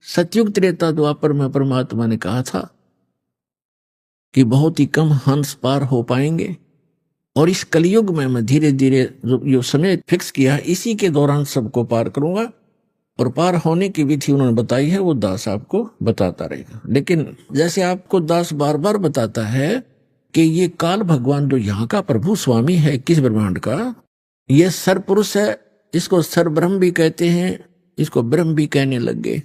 सतयुग त्रेता द्वापर में परमात्मा ने कहा था कि बहुत ही कम हंस पार हो पाएंगे, और इस कलयुग में मैं धीरे धीरे जो समय फिक्स किया इसी के दौरान सबको पार करूंगा। और पार होने की विधि उन्होंने बताई है, वो दास आपको बताता रहेगा। लेकिन जैसे आपको दास बार बार बताता है कि ये काल भगवान जो यहाँ का प्रभु स्वामी है किस ब्रह्मांड का, ये सरपुरुष है, इसको सरब्रह्म भी कहते हैं, इसको ब्रह्म भी कहने लग गए।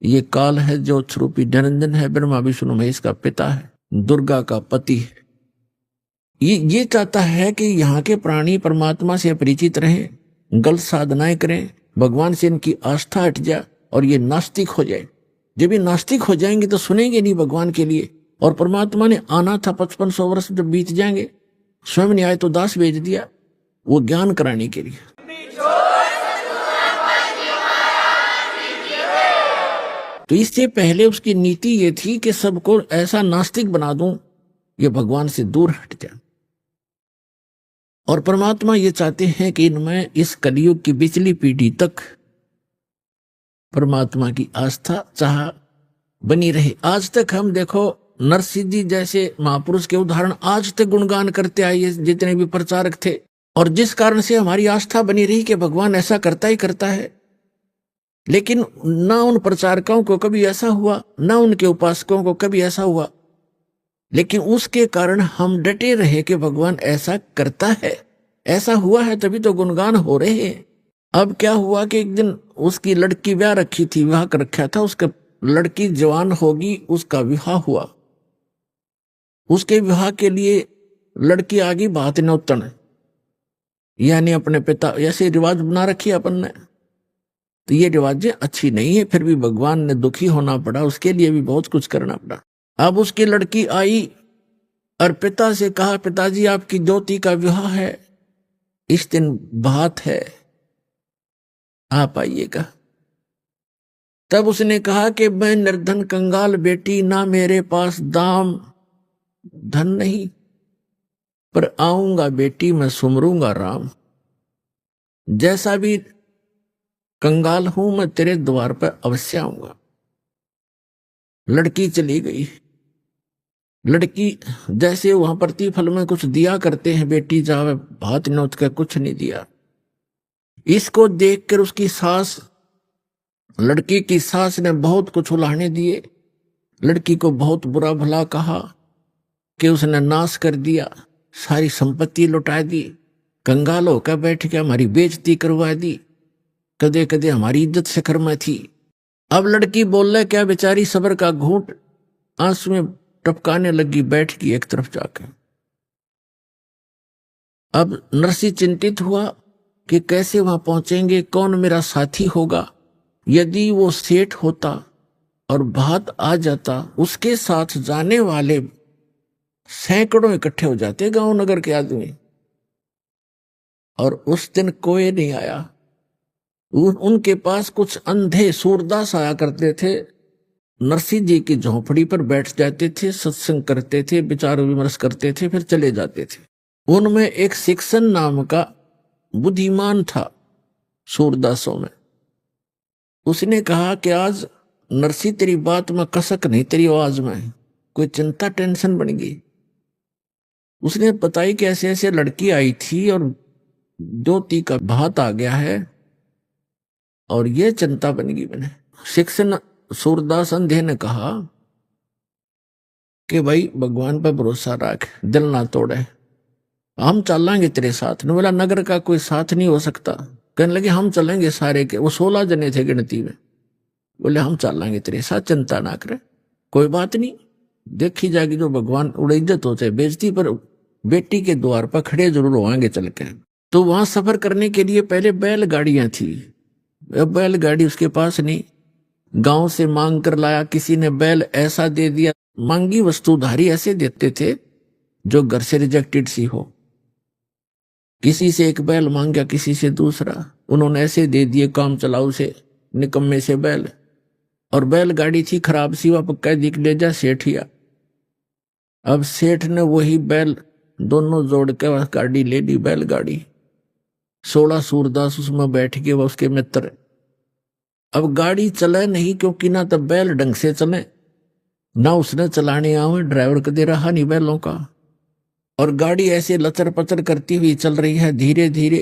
ये काल है जो स्वरूपी निरंजन है, ब्रह्मा विष्णु महेश का पिता है, दुर्गा का पति है। ये चाहता है कि यहाँ के प्राणी परमात्मा से परिचित रहें, गलत साधनाएं करें, भगवान से इनकी आस्था हट जाए और ये नास्तिक हो जाए। जब ये नास्तिक हो जाएंगे तो सुनेंगे नहीं भगवान के लिए। और परमात्मा ने आना था 5500 वर्ष जब बीत जाएंगे, स्वयं ने आए तो दास भेज दिया वो ज्ञान कराने के लिए। तो इससे पहले उसकी नीति ये थी कि सबको ऐसा नास्तिक बना दूं ये भगवान से दूर हट जाए। और परमात्मा ये चाहते हैं कि इनमें इस कलयुग की पिछली पीढ़ी तक परमात्मा की आस्था चाह बनी रहे। आज तक हम देखो नरसिंह जी जैसे महापुरुष के उदाहरण आज तक गुणगान करते आए, जितने भी प्रचारक थे, और जिस कारण से हमारी आस्था बनी रही कि भगवान ऐसा करता ही करता है। लेकिन ना उन प्रचारकों को कभी ऐसा हुआ, ना उनके उपासकों को कभी ऐसा हुआ, लेकिन उसके कारण हम डटे रहे कि भगवान ऐसा करता है, ऐसा हुआ है तभी तो गुणगान हो रहे हैं। अब क्या हुआ कि एक दिन उसकी लड़की ब्याह रखी थी, विवाह कर रखा था, उसका लड़की जवान होगी, उसका विवाह हुआ। उसके विवाह के लिए लड़की आ गई बात नौतन, यानी अपने पिता, ऐसे रिवाज बना रखी अपन ने, तो ये रिवाजें अच्छी नहीं है। फिर भी भगवान ने दुखी होना पड़ा, उसके लिए भी बहुत कुछ करना पड़ा। अब उसकी लड़की आई और पिता से कहा, पिताजी आपकी ज्योति का विवाह है, इस दिन बात है, आप आइएगा। तब उसने कहा कि मैं निर्धन कंगाल बेटी, ना मेरे पास दाम धन नहीं, पर आऊंगा बेटी मैं सुमरूंगा राम। जैसा भी कंगाल हूं मैं तेरे द्वार पर अवश्य आऊंगा। लड़की चली गई। लड़की जैसे वहां प्रतिफल में कुछ दिया करते हैं, बेटी जावे भात नोच कर कुछ नहीं दिया। इसको देखकर उसकी सास, लड़की की सास ने बहुत कुछ उलाहने दिए, लड़की को बहुत बुरा भला कहा कि उसने नाश कर दिया, सारी संपत्ति लुटा दी, कंगाल होकर बैठ के हमारी बेइज्जती करवा दी, कदे कदे हमारी इज्जत से कर्म थी। अब लड़की बोल रहा क्या, बेचारी सब्र का घूंट आंसू में टपकाने लगी, बैठ गई एक तरफ जाकर। अब नरसिंह चिंतित हुआ कि कैसे वहां पहुंचेंगे, कौन मेरा साथी होगा। यदि वो सेठ होता और भात आ जाता, उसके साथ जाने वाले सैकड़ों इकट्ठे हो जाते गांव नगर के आदमी, और उस दिन कोई नहीं आया। उनके पास कुछ अंधे सूरदास आया करते थे, नरसिंह जी की झोंपड़ी पर बैठ जाते थे, सत्संग करते थे, विचार विमर्श करते थे, फिर चले जाते थे। उनमें एक शिक्षण नाम का बुद्धिमान था सूरदासों में। उसने कहा कि आज नरसिंह तेरी बात में कसक नहीं, तेरी आवाज में कोई चिंता टेंशन बन गई। उसने बताई कि ऐसे ऐसे लड़की आई थी और ज्योति का भात आ गया है और ये चिंता बन गई मैंने। शिक्षण सूरदास अंधे ने कहा कि भाई भगवान पर भरोसा रख, दिल ना तोड़े, हम चलेंगे तेरे साथ। ने बोला नगर का कोई साथ नहीं हो सकता। कहने लगे हम चलेंगे सारे के, वो 16 जने थे गिनती में। बोले हम चलेंगे तेरे साथ, चिंता ना करे, कोई बात नहीं, देखी जाएगी जो भगवान उड़े इज्जत हो चाहे बेइज्जती, पर बेटी के द्वार पर खड़े जरूर होंगे चल के। तो वहां सफर करने के लिए पहले बैलगाड़ियां थी, अब बैलगाड़ी उसके पास नहीं, गांव से मांग कर लाया। किसी ने बैल ऐसा दे दिया, मांगी वस्तुधारी ऐसे देते थे जो घर से रिजेक्टेड सी हो। किसी से एक बैल मांग गया, किसी से दूसरा, उन्होंने ऐसे दे दिए काम चलाऊ से, निकम्मे से बैल। और बैलगाड़ी थी खराब सी, वह पक्का दिख ले जा सेठिया। अब सेठ ने वही बैल दोनों जोड़ के वह गाड़ी ले ली, बैलगाड़ी। 16 सूरदास उसमें बैठ के, वह उसके मित्र अब गाड़ी चले नहीं, क्योंकि ना तो बैल ढंग से चले, ना उसने चलाने आवे, ड्राइवर को दे रहा नहीं बैलों का, और गाड़ी ऐसे लचर पचर करती हुई चल रही है धीरे धीरे।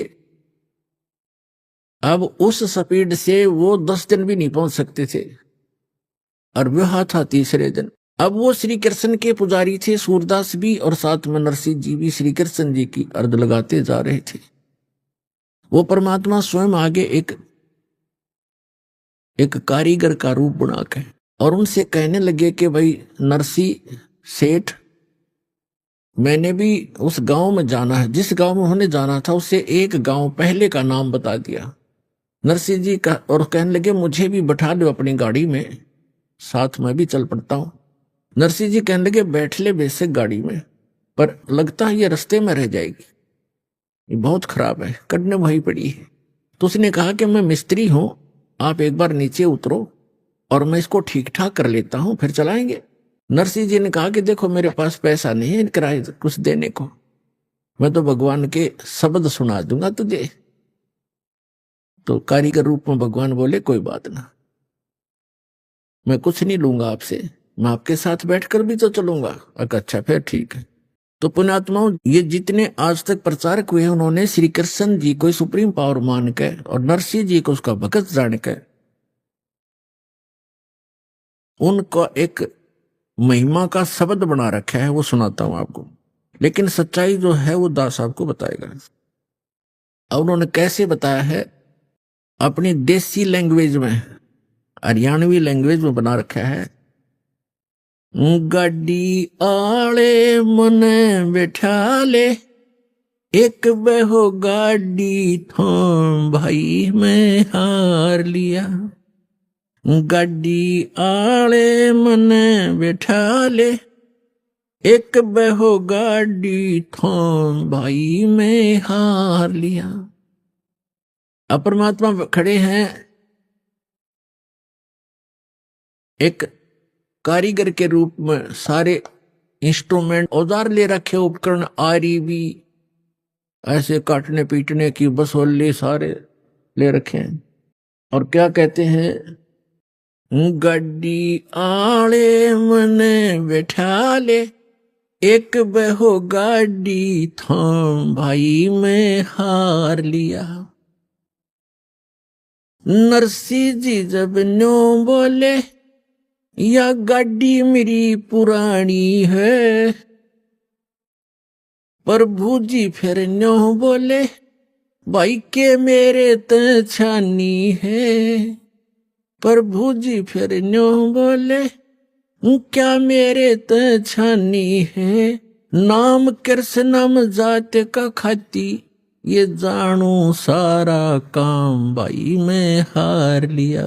अब उस स्पीड से वो 10 दिन भी नहीं पहुंच सकते थे, और विवाह था तीसरे दिन। अब वो श्री कृष्ण के पुजारी थे, सूरदास भी, और साथ में नरसिंह जी भी श्री कृष्ण जी की अर्घ लगाते जा रहे थे। वो परमात्मा स्वयं आगे एक कारीगर का रूप बना के और उनसे कहने लगे कि भाई नरसिंह सेठ, मैंने भी उस गांव में जाना है, जिस गांव में उन्होंने जाना था उससे एक गांव पहले का नाम बता दिया नरसिंह जी का, और कहने लगे मुझे भी बैठा दो अपनी गाड़ी में, साथ में भी चल पड़ता हूं। नरसिंह जी कहने लगे बैठ ले बेशक गाड़ी में, पर लगता है ये रास्ते में रह जाएगी, ये बहुत खराब है, कटने वही पड़ी है। तो उसने कहा कि मैं मिस्त्री हूं, आप एक बार नीचे उतरो और मैं इसको ठीक ठाक कर लेता हूं, फिर चलाएंगे। नरसिंह जी ने कहा कि देखो मेरे पास पैसा नहीं है किराए कुछ देने को, मैं तो भगवान के शब्द सुना दूंगा तुझे। तो कारीगर रूप में भगवान बोले कोई बात ना, मैं कुछ नहीं लूंगा आपसे, मैं आपके साथ बैठकर भी तो चलूंगा। अच्छा फिर ठीक है। तो पुण्यात्माओं, ये जितने आज तक प्रचारक हुए उन्होंने श्री कृष्ण जी को सुप्रीम पावर मान के और नरसिंह जी को उसका भगत जान के उनका एक महिमा का शब्द बना रखा है, वो सुनाता हूं आपको। लेकिन सच्चाई जो है वो दास आपको बताएगा। अब उन्होंने कैसे बताया है, अपनी देसी लैंग्वेज में, हरियाणवी लैंग्वेज में बना रखा है। गाड़ी आले मने बैठा ले, एक बहो गाड़ी थाम भाई मैं हार लिया। गाड़ी आले मने बैठा ले, एक बहो गाड़ी थाम भाई मैं हार लिया। अब परमात्मा खड़े हैं एक कारीगर के रूप में, सारे इंस्ट्रूमेंट औजार ले रखे, उपकरण आरी भी ऐसे काटने पीटने की बसोली सारे ले रखे हैं। और क्या कहते हैं, गाड़ी आले मने बैठा ले, एक बहो गाड़ी थाम भाई मैं हार लिया। नरसिंह जी जब न्यों बोले, या गाड़ी मेरी पुरानी है, प्रभु जी फिर न्यों बोले, भाई के मेरे त छानी है। प्रभु जी फिर न्यों बोले, क्या मेरे त छानी है। नाम कृष्ण नाम जात का खाती, ये जानू सारा काम भाई मैं हार लिया।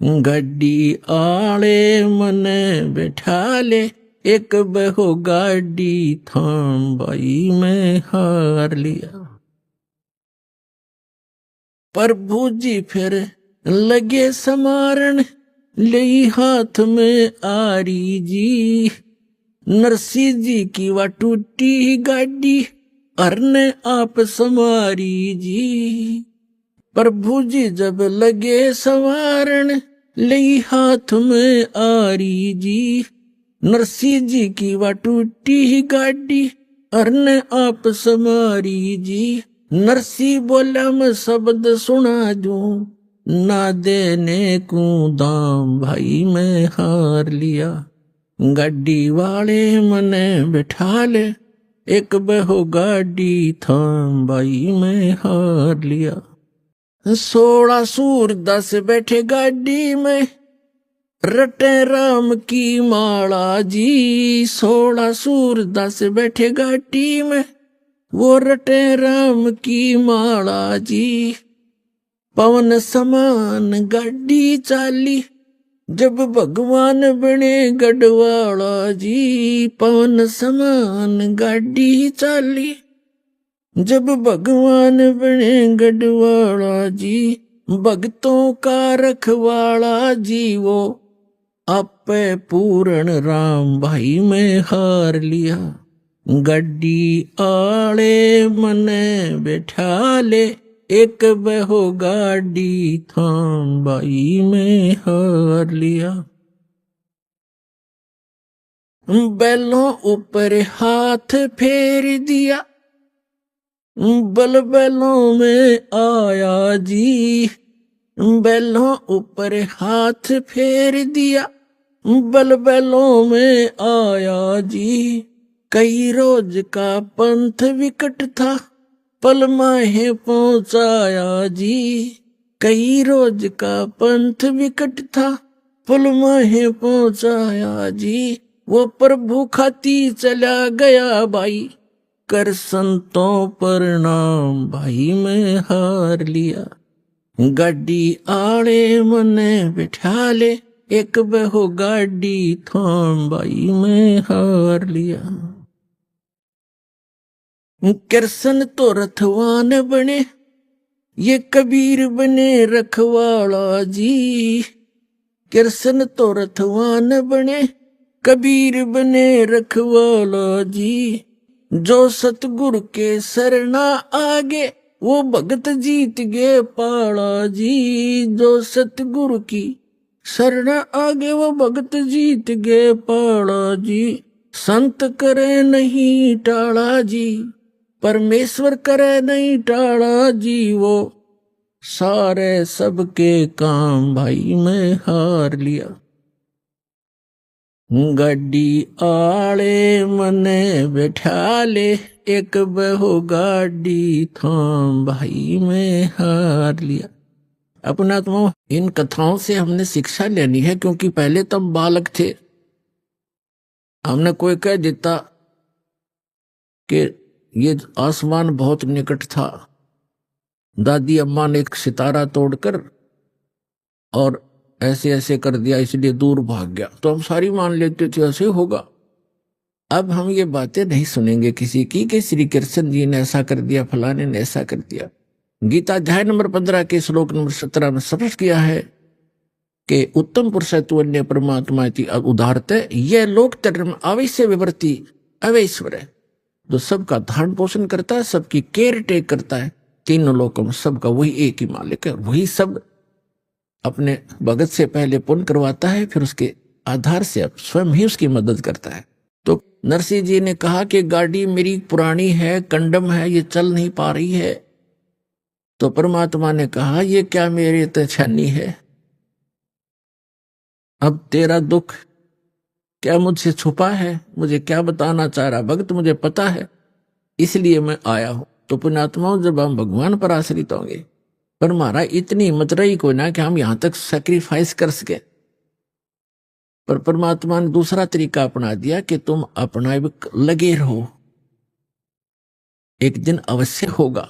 गाड़ी आले मने बैठा ले, एक बहो गाड़ी थाम भाई मैं हार लिया। प्रभु जी फिर लगे समारण, ले हाथ में आरी जी। नरसिंह जी की वह टूटी गाड़ी, अरने आप समारी जी। प्रभु जी जब लगे सवारण, ले हाथ में आरी जी। नरसिंह जी की वह टूटी गाड़ी, अरने आप समारी जी। नरसिंह बोला मैं शब्द सुना दूं, ना देने को दाम भाई मैं हार लिया। गाड़ी वाले मने बैठा ले, एक बहो गाड़ी थाम भाई मैं हार लिया। 16 सूरदास बैठे गाड़ी में, रटे राम की माला जी। 16 सूरदास बैठे गाड़ी में, वो रटे राम की माला जी। पवन समान गाड़ी चाली, जब भगवान बने गढ़वाला जी। पवन समान गाड़ी चाली, जब भगवान बने गढ़वाला जी। भक्तों का रखवाला जी, वो आपे पूर्ण राम भाई मैं हार लिया। गाड़ी आले मने बैठा ले, एक बहो गाड़ी थाम बाई में हार लिया। बैलों ऊपर हाथ फेर दिया, बल बैलों में आया जी। बैलों ऊपर हाथ फेर दिया, बल बैलों में आया जी। कई रोज का पंथ विकट था, पल माहे पहुंचाया जी। कई रोज का पंथ विकट था, पल माहे पहुंचाया जी। वो प्रभु खाती चला गया भाई, कर संतों प्रणाम भाई मैं हार लिया। गाड़ी आड़े मने बिठा ले, एक बहो गाड़ी थाम भाई मैं हार लिया। कृष्ण तो रथवान बने, ये कबीर बने रखवाला जी। कृष्ण तो रथवान बने, कबीर बने रखवाला जी। जो सतगुरु के शरणा आगे, वो भगत जीत गए पाला जी। जो सतगुरु की शरणा आगे, वो भगत जीत गए पाला जी। संत करे नहीं टाला जी, परमेश्वर करे नहीं टाला जी। वो सारे सबके काम भाई मैं हार लिया। गाड़ी आले मने बैठा ले, एक बहो गाड़ी थाम भाई मैं हार लिया। अपना तो इन कथाओं से हमने शिक्षा लेनी है, क्योंकि पहले तो हम बालक थे। हमने कोई कह देता कि ये आसमान बहुत निकट था, दादी अम्मा ने एक सितारा तोड़कर और ऐसे ऐसे कर दिया इसलिए दूर भाग गया, तो हम सारी मान लेते थे ऐसे होगा। अब हम ये बातें नहीं सुनेंगे किसी की कि श्री कृष्ण जी ने ऐसा कर दिया, फलाने ने ऐसा कर दिया। गीता अध्याय नंबर 15 के श्लोक नंबर 17 में स्पष्ट किया है कि उत्तम पुरुष तु अन्य परमात्मा की उदारते, यह लोक धर्म अवश्य विवर्ती अवैश्वर है। जो सबका धारण पोषण करता है, सबकी केयर टेक करता है, तीनों लोकों में सबका वही एक ही मालिक है। वही सब अपने भगत से पहले पुण्य करवाता है, फिर उसके आधार से अब स्वयं ही उसकी मदद करता है। तो नरसिंह जी ने कहा कि गाड़ी मेरी पुरानी है, कंडम है, ये चल नहीं पा रही है। तो परमात्मा ने कहा ये क्या मेरी तछानी है, अब तेरा दुख क्या मुझसे छुपा है, मुझे क्या बताना चाह रहा भक्त मुझे पता है, इसलिए मैं आया हूं। तो पुण्यात्माओं, जब हम भगवान पर आश्रित होंगे, पर हमारा इतनी हिम्मत रही कोई ना कि हम यहां तक सैक्रिफाइस कर सके, पर परमात्मा ने दूसरा तरीका अपना दिया कि तुम अपना लगे रहो, एक दिन अवश्य होगा।